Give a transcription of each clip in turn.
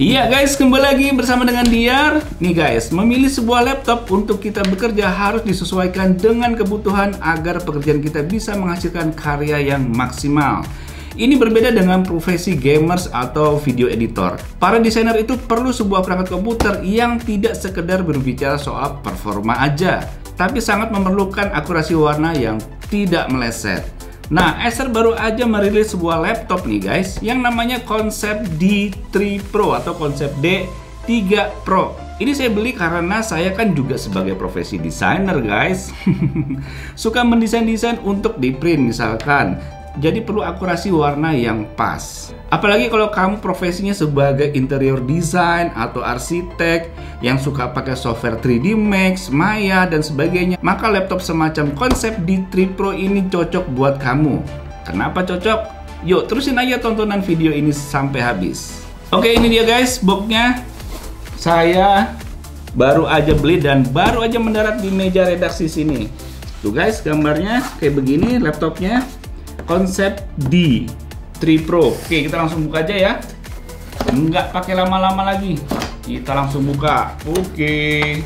Iya guys, kembali lagi bersama dengan Diar. Nih guys, memilih sebuah laptop untuk kita bekerja harus disesuaikan dengan kebutuhan agar pekerjaan kita bisa menghasilkan karya yang maksimal. Ini berbeda dengan profesi gamers atau video editor. Para desainer itu perlu sebuah perangkat komputer yang tidak sekedar berbicara soal performa aja, tapi sangat memerlukan akurasi warna yang tidak meleset. Nah, Acer baru aja merilis sebuah laptop nih guys, yang namanya Concept D3 Pro atau Concept D3 Pro. Ini saya beli karena saya kan juga sebagai profesi desainer guys. Suka mendesain-desain untuk di print misalkan. Jadi perlu akurasi warna yang pas. Apalagi kalau kamu profesinya sebagai interior design atau arsitek yang suka pakai software 3D Max, Maya dan sebagainya, maka laptop semacam Concept D3 Pro ini cocok buat kamu. Kenapa cocok? Yuk terusin aja tontonan video ini sampai habis. Oke, ini dia guys boxnya. Saya baru aja beli dan baru aja mendarat di meja redaksi sini. Tuh guys, gambarnya kayak begini laptopnya. Concept D3 Pro. Oke, kita langsung buka aja ya. Nggak pakai lama-lama lagi. Kita langsung buka. Oke.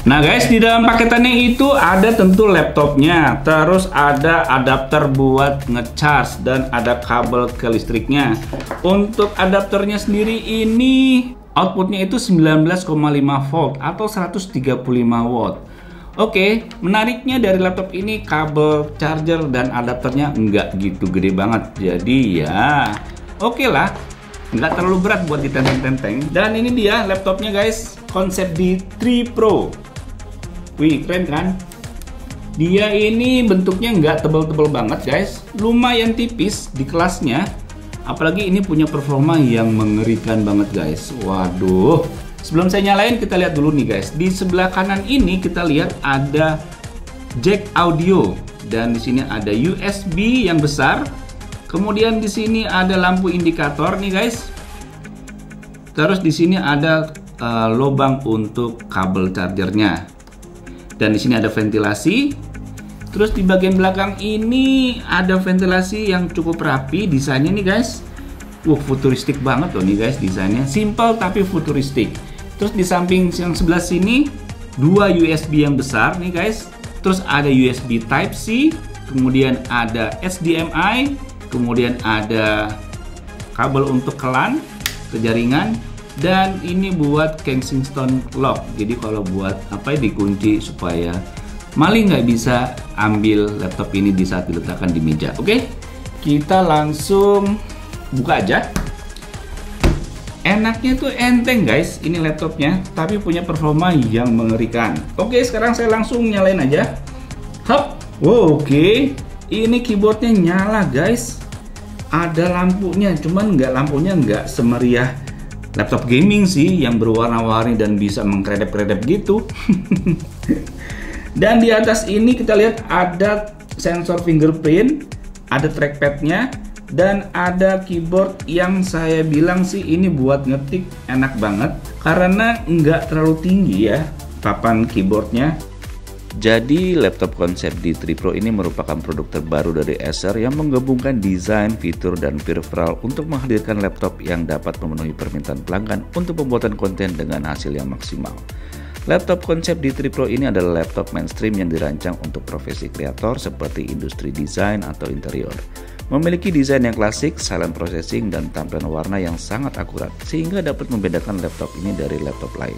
Nah guys, di dalam paketannya itu ada tentu laptopnya. Terus ada adapter buat ngecharge dan ada kabel ke listriknya. Untuk adapternya sendiri ini outputnya itu 19,5 volt atau 135 watt. Oke, menariknya dari laptop ini kabel charger dan adapternya nggak gitu gede banget. Jadi ya oke lah, nggak terlalu berat buat ditenteng-tenteng. Dan ini dia laptopnya guys, Concept D3 Pro. Wih, keren kan? Dia ini bentuknya nggak tebel-tebel banget guys, lumayan tipis di kelasnya. Apalagi ini punya performa yang mengerikan banget guys. Waduh. Sebelum saya nyalain, kita lihat dulu nih guys. Di sebelah kanan ini kita lihat ada jack audio dan di sini ada USB yang besar. Kemudian di sini ada lampu indikator nih guys. Terus di sini ada lubang untuk kabel chargernya. Dan di sini ada ventilasi. Terus di bagian belakang ini ada ventilasi yang cukup rapi desainnya nih guys. Futuristik banget loh nih guys desainnya. Simple tapi futuristik. Terus di samping yang sebelah sini dua USB yang besar nih guys. Terus ada USB Type C, kemudian ada HDMI, kemudian ada kabel untuk ke LAN, ke jaringan, dan ini buat Kensington lock. Jadi kalau buat apa ya, dikunci supaya maling nggak bisa ambil laptop ini di saat diletakkan di meja. Oke, kita langsung buka aja. Enaknya tuh enteng guys, ini laptopnya, tapi punya performa yang mengerikan. Oke, sekarang saya langsung nyalain aja. Hop, oke. Ini keyboardnya nyala guys. Ada lampunya, cuman lampunya nggak semeriah laptop gaming sih, yang berwarna-warni dan bisa mengkredep-kredep gitu. Dan di atas ini kita lihat ada sensor fingerprint, ada trackpadnya. Dan ada keyboard yang saya bilang sih ini buat ngetik enak banget karena nggak terlalu tinggi ya papan keyboardnya. Jadi laptop Concept D3 Pro ini merupakan produk terbaru dari Acer yang menggabungkan desain, fitur, dan peripheral untuk menghadirkan laptop yang dapat memenuhi permintaan pelanggan untuk pembuatan konten dengan hasil yang maksimal. Laptop Concept D3 Pro ini adalah laptop mainstream yang dirancang untuk profesi kreator seperti industri desain atau interior. Memiliki desain yang klasik, silent processing, dan tampilan warna yang sangat akurat, sehingga dapat membedakan laptop ini dari laptop lain.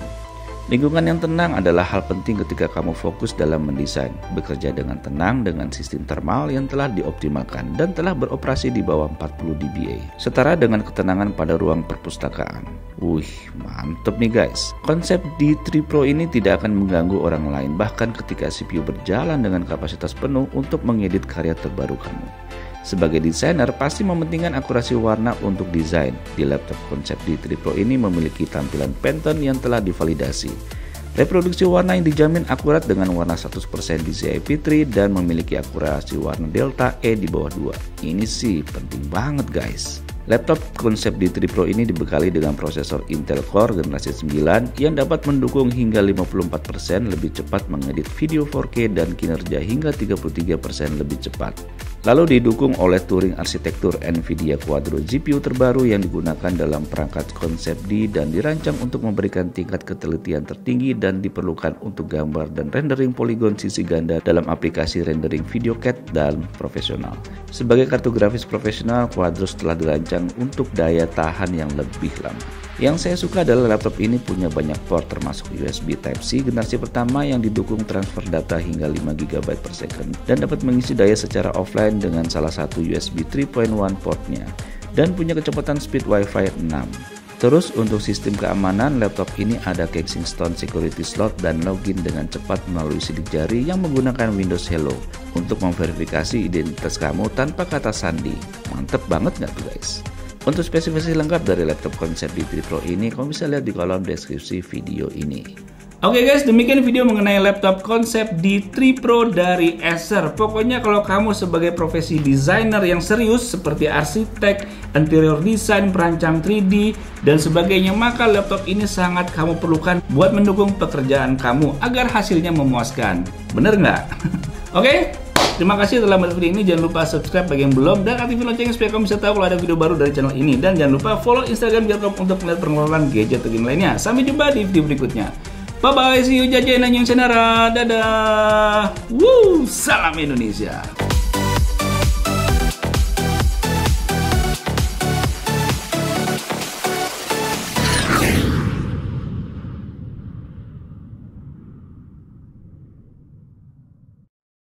Lingkungan yang tenang adalah hal penting ketika kamu fokus dalam mendesain. Bekerja dengan tenang dengan sistem thermal yang telah dioptimalkan dan telah beroperasi di bawah 40 dBA, setara dengan ketenangan pada ruang perpustakaan. Wih, mantep nih guys. Concept D3 Pro ini tidak akan mengganggu orang lain, bahkan ketika CPU berjalan dengan kapasitas penuh untuk mengedit karya terbaru kamu. Sebagai desainer, pasti mementingkan akurasi warna untuk desain. Di laptop Concept D3 Pro ini memiliki tampilan Pantone yang telah divalidasi. Reproduksi warna yang dijamin akurat dengan warna 100% DCI P3 dan memiliki akurasi warna Delta E di bawah 2. Ini sih penting banget guys. Laptop Concept D3 Pro ini dibekali dengan prosesor Intel Core generasi 9 yang dapat mendukung hingga 54% lebih cepat mengedit video 4K dan kinerja hingga 33% lebih cepat. Lalu didukung oleh Turing arsitektur NVIDIA Quadro GPU terbaru yang digunakan dalam perangkat konsep D dan dirancang untuk memberikan tingkat ketelitian tertinggi dan diperlukan untuk gambar dan rendering poligon sisi ganda dalam aplikasi rendering video CAD dan profesional. Sebagai kartu grafis profesional, Quadros telah dirancang untuk daya tahan yang lebih lama. Yang saya suka adalah laptop ini punya banyak port termasuk USB Type-C generasi pertama yang didukung transfer data hingga 5 GB per second dan dapat mengisi daya secara offline dengan salah satu USB 3.1 portnya dan punya kecepatan speed Wi-Fi 6. Terus untuk sistem keamanan, laptop ini ada Kensington Security Slot dan login dengan cepat melalui sidik jari yang menggunakan Windows Hello untuk memverifikasi identitas kamu tanpa kata sandi. Mantep banget nggak tuh guys? Untuk spesifikasi lengkap dari laptop konsep D3 Pro ini, kamu bisa lihat di kolom deskripsi video ini. Oke guys, demikian video mengenai laptop konsep D3 Pro dari Acer. Pokoknya kalau kamu sebagai profesi desainer yang serius seperti arsitek, interior design, perancang 3D, dan sebagainya, maka laptop ini sangat kamu perlukan buat mendukung pekerjaan kamu agar hasilnya memuaskan. Bener nggak? Oke? Terima kasih telah menonton video ini. Jangan lupa subscribe bagi yang belum dan aktifin loncengnya supaya kamu bisa tahu kalau ada video baru dari channel ini. Dan jangan lupa follow Instagram Biarcom untuk melihat pengeluaran gadget terkini lainnya. Sampai jumpa di video berikutnya. Bye bye, see you, jajan yang senara. Dadah. Salam Indonesia.